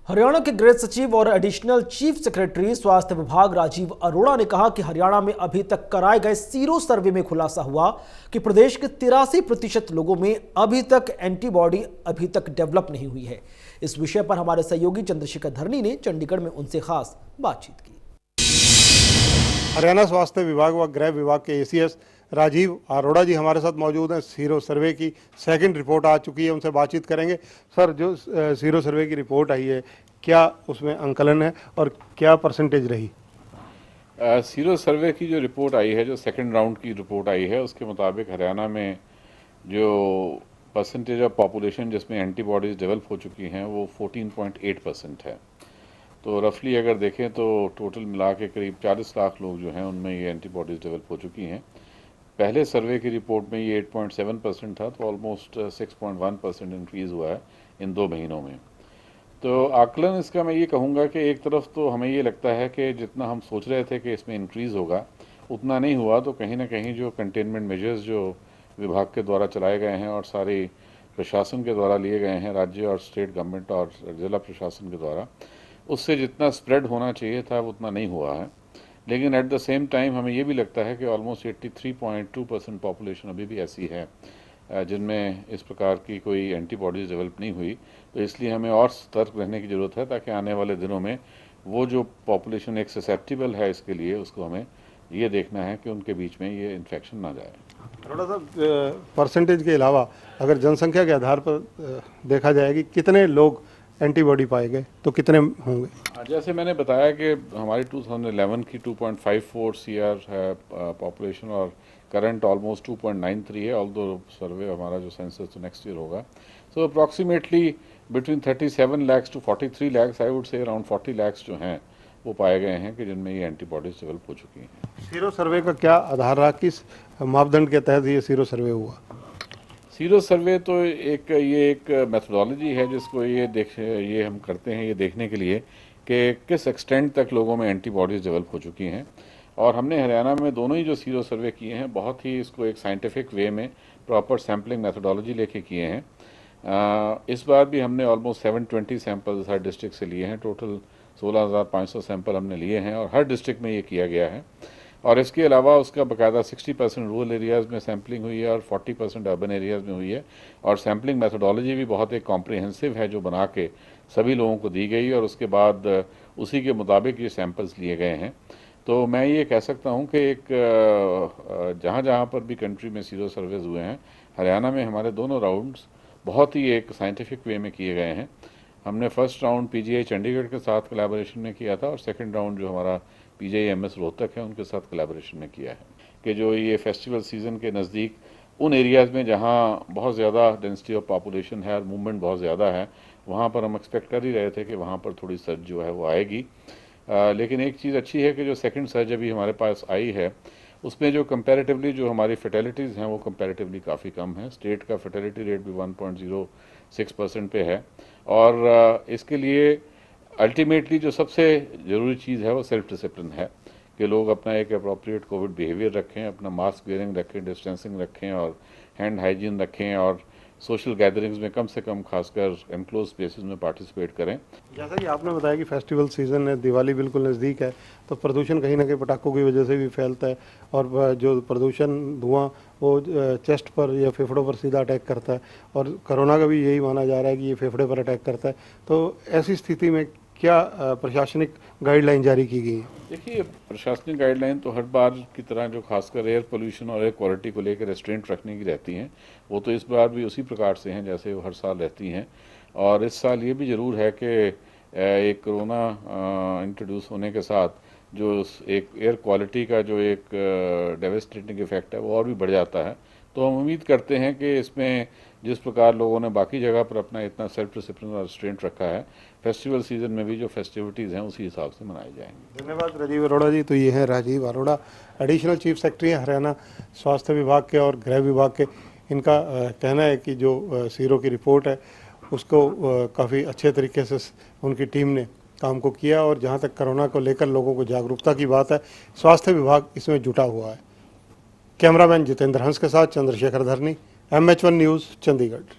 हरियाणा के गृह सचिव और एडिशनल चीफ सेक्रेटरी स्वास्थ्य विभाग राजीव अरोड़ा ने कहा कि हरियाणा में अभी तक कराए गए सीरो सर्वे में खुलासा हुआ कि प्रदेश के 83% लोगों में अभी तक एंटीबॉडी अभी तक डेवलप नहीं हुई है। इस विषय पर हमारे सहयोगी चंद्रशेखर धरनी ने चंडीगढ़ में उनसे खास बातचीत की। हरियाणा स्वास्थ्य विभाग व गृह विभाग के एसीएस राजीव अरोड़ा जी हमारे साथ मौजूद हैं। सीरो सर्वे की सेकंड रिपोर्ट आ चुकी है, उनसे बातचीत करेंगे। सर, जो सीरो सर्वे की रिपोर्ट आई है, क्या उसमें आंकलन है और क्या परसेंटेज रही? सीरो सर्वे की जो रिपोर्ट आई है, जो सेकंड राउंड की रिपोर्ट आई है, उसके मुताबिक हरियाणा में जो परसेंटेज ऑफ पॉपुलेशन जिसमें एंटीबॉडीज़ डेवलप हो चुकी हैं वो 14.8% है। तो रफली अगर देखें तो टोटल मिला के करीब 40 लाख लोग जो हैं उनमें ये एंटीबॉडीज़ डेवलप हो चुकी हैं। पहले सर्वे की रिपोर्ट में ये 8.7% था, तो ऑलमोस्ट 6.1% इंक्रीज़ हुआ है इन 2 महीनों में। तो आकलन इसका मैं ये कहूँगा कि एक तरफ तो हमें ये लगता है कि जितना हम सोच रहे थे कि इसमें इंक्रीज़ होगा उतना नहीं हुआ। तो कहीं ना कहीं जो कंटेनमेंट मेजर्स जो विभाग के द्वारा चलाए गए हैं और सारे प्रशासन के द्वारा लिए गए हैं, राज्य और स्टेट गवर्नमेंट और ज़िला प्रशासन के द्वारा, उससे जितना स्प्रेड होना चाहिए था वो उतना नहीं हुआ है। लेकिन एट द सेम टाइम हमें ये भी लगता है कि ऑलमोस्ट 83.2% पॉपुलेशन अभी भी ऐसी है जिनमें इस प्रकार की कोई एंटीबॉडीज़ डेवलप नहीं हुई। तो इसलिए हमें और सतर्क रहने की ज़रूरत है ताकि आने वाले दिनों में वो जो पॉपुलेशन एक ससेप्टिबल है इसके लिए, उसको हमें ये देखना है कि उनके बीच में ये इन्फेक्शन ना जाए। थोड़ा सा परसेंटेज के अलावा अगर जनसंख्या के आधार पर देखा जाए कि कितने लोग एंटीबॉडी पाए गए तो कितने होंगे? जैसे मैंने बताया कि हमारी 2011 की 2.54 CR है पॉपुलेशन और करंट ऑलमोस्ट 2.93 है, ऑल्दो सर्वे हमारा जो सेंसस तो नेक्स्ट ईयर होगा। So approximately between 37 lakh to 43 lakh, I would say around 40 lakh जो हैं वो पाए गए हैं कि जिनमें ये एंटीबॉडीज डेवलप हो चुकी हैं। सीरो सर्वे का क्या आधार रहा, किस मापदंड के तहत ये सीरो सर्वे हुआ? सीरो सर्वे तो एक मेथोडोलॉजी है जिसको ये हम करते हैं ये देखने के लिए कि किस एक्सटेंट तक लोगों में एंटीबॉडीज़ डेवलप हो चुकी हैं। और हमने हरियाणा में दोनों ही जो सीरो सर्वे किए हैं बहुत ही इसको एक साइंटिफिक वे में प्रॉपर सैम्पलिंग मेथोडोलॉजी लेके किए हैं। इस बार भी हमने ऑलमोस्ट 720 सैंपल्स हर डिस्ट्रिक्ट से लिए हैं। टोटल 16,500 सैंपल हमने लिए हैं और हर डिस्ट्रिक्ट में ये किया गया है। और इसके अलावा उसका बाकायदा 60% रूरल एरियाज़ में सैम्पलिंग हुई है और 40% अर्बन एरियाज़ में हुई है। और सैम्पलिंग मेथोडोलॉजी भी बहुत एक कॉम्प्रिहेंसिव है जो बना के सभी लोगों को दी गई और उसके बाद उसी के मुताबिक ये सैंपल्स लिए गए हैं। तो मैं ये कह सकता हूँ कि एक जहाँ जहाँ पर भी कंट्री में सीरो सर्वेज हुए हैं, हरियाणा में हमारे दोनों राउंड्स बहुत ही एक साइंटिफिक वे में किए गए हैं। हमने फर्स्ट राउंड PGI चंडीगढ़ के साथ कोलैबोरेशन में किया था और सेकंड राउंड जो हमारा PGI MS रोहतक है उनके साथ कोलैबोरेशन में किया है कि जो ये फेस्टिवल सीज़न के नज़दीक उन एरियाज़ में जहाँ बहुत ज़्यादा डेंसिटी ऑफ पॉपुलेशन है और मूवमेंट बहुत ज़्यादा है, वहाँ पर हम एक्सपेक्ट कर ही रहे थे कि वहाँ पर थोड़ी सर्ज जो है वो आएगी। लेकिन एक चीज़ अच्छी है कि जो सेकंड सर्ज अभी हमारे पास आई है उसमें जो कंपैरेटिवली जो हमारी फर्टिलिटीज़ हैं वो कंपैरेटिवली काफ़ी कम है। स्टेट का फर्टिलिटी रेट भी 1.06% पे है। और इसके लिए अल्टीमेटली जो सबसे ज़रूरी चीज़ है वो सेल्फ डिसिप्लिन है कि लोग अपना एक अप्रोप्रिएट कोविड बिहेवियर रखें, अपना मास्क वेयरिंग रखें, डिस्टेंसिंग रखें और हैंड हाइजीन रखें और सोशल गैदरिंग्स में कम से कम खासकर एनक्लोज स्पेसेस में पार्टिसिपेट करें। जैसा कि आपने बताया कि फेस्टिवल सीज़न है, दिवाली बिल्कुल नज़दीक है, तो प्रदूषण कहीं ना कहीं पटाखों की वजह से भी फैलता है और जो प्रदूषण धुआं वो चेस्ट पर या फेफड़ों पर सीधा अटैक करता है और कोरोना का भी यही माना जा रहा है कि ये फेफड़े पर अटैक करता है। तो ऐसी स्थिति में क्या प्रशासनिक गाइडलाइन जारी की गई है? देखिए, प्रशासनिक गाइडलाइन तो हर बार की तरह जो खासकर एयर पोल्यूशन और एयर क्वालिटी को लेकर रेस्ट्रेंट रखने की रहती हैं, वो तो इस बार भी उसी प्रकार से हैं जैसे वो हर साल रहती हैं। और इस साल ये भी ज़रूर है कि एक कोरोना इंट्रोड्यूस होने के साथ जो एक एयर क्वालिटी का जो एक डेवास्टेटिंग इफेक्ट है वो और भी बढ़ जाता है। तो हम उम्मीद करते हैं कि इसमें जिस प्रकार लोगों ने बाकी जगह पर अपना इतना सेल्फ डिसिप्लिन और रेस्ट्रेंट रखा है, फेस्टिवल सीजन में भी जो फेस्टिविटीज़ हैं उसी हिसाब से मनाई जाएंगी। धन्यवाद राजीव अरोड़ा जी। तो ये हैं Rajiv Arora, additional chief secretary हैं हरियाणा स्वास्थ्य विभाग के और गृह विभाग के। इनका कहना है कि जो सीरो की रिपोर्ट है उसको काफ़ी अच्छे तरीके से उनकी टीम ने काम को किया और जहाँ तक कोरोना को लेकर लोगों को जागरूकता की बात है, स्वास्थ्य विभाग इसमें जुटा हुआ है। कैमरामैन जितेंद्र हंस के साथ चंद्रशेखर धरनी, MH1 न्यूज़, चंडीगढ़।